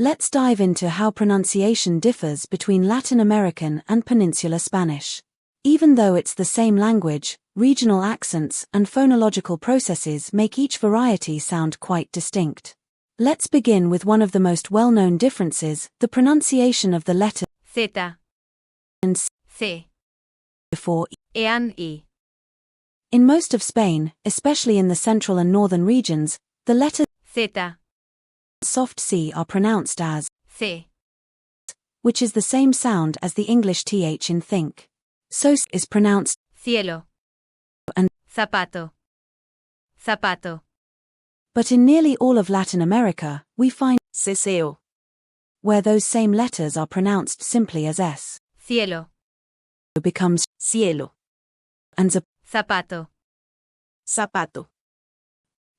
Let's dive into how pronunciation differs between Latin American and Peninsular Spanish. Even though it's the same language, regional accents and phonological processes make each variety sound quite distinct. Let's begin with one of the most well-known differences, the pronunciation of the letter Z and C before E and I. In most of Spain, especially in the central and northern regions, the letter Z soft C are pronounced as C, which is the same sound as the English th in think. So is pronounced cielo and zapato, zapato. but in nearly all of Latin America, we find Seseo. where those same letters are pronounced simply as S. Cielo, Becomes Cielo. and zapato. Zapato.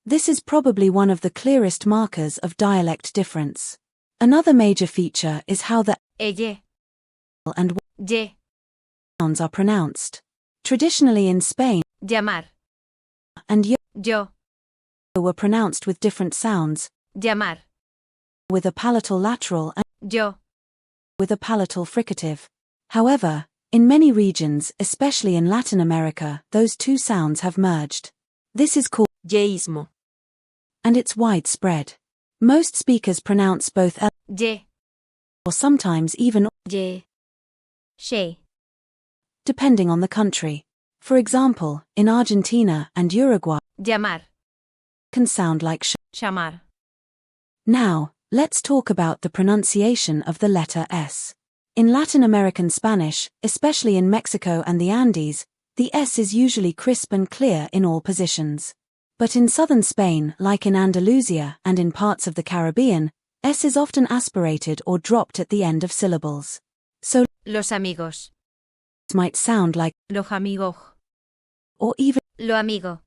This is probably one of the clearest markers of dialect difference. Another major feature is how the Eye, and ye, sounds are pronounced. Traditionally in Spain, llamar, and yo, were pronounced with different sounds, llamar, with a palatal lateral and yo, with a palatal fricative. However, in many regions, especially in Latin America, those two sounds have merged. This is called Yeísmo. and it's widespread. Most speakers pronounce both L ye, or sometimes even ye, she, depending on the country. For example, in Argentina and Uruguay, llamar, can sound like sh. llamar. Now, let's talk about the pronunciation of the letter S. In Latin American Spanish, especially in Mexico and the Andes, the S is usually crisp and clear in all positions. But in southern Spain, like in Andalusia and in parts of the Caribbean, S is often aspirated or dropped at the end of syllables. So, Los amigos, it might sound like los amigos, or even. lo amigo,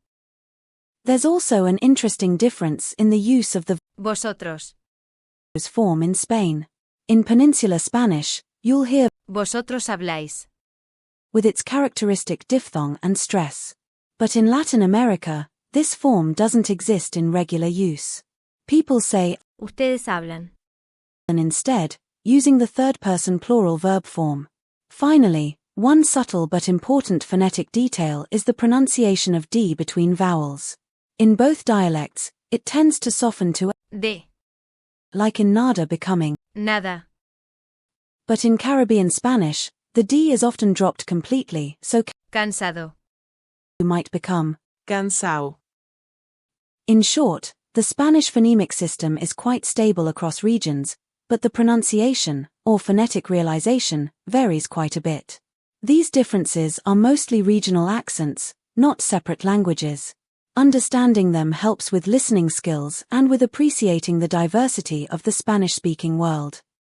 There's also an interesting difference in the use of the vosotros, form in Spain. In Peninsular Spanish, you'll hear vosotros habláis. with its characteristic diphthong and stress. But in Latin America, this form doesn't exist in regular use. People say Ustedes hablan. and instead, using the third-person plural verb form. Finally, one subtle but important phonetic detail is the pronunciation of D between vowels. In both dialects, it tends to soften to De, like in nada becoming, nada. but in Caribbean Spanish, the D is often dropped completely, so Cansado, might become. Cansao. In short, the Spanish phonemic system is quite stable across regions, but the pronunciation, or phonetic realization, varies quite a bit. These differences are mostly regional accents, not separate languages. Understanding them helps with listening skills and with appreciating the diversity of the Spanish-speaking world.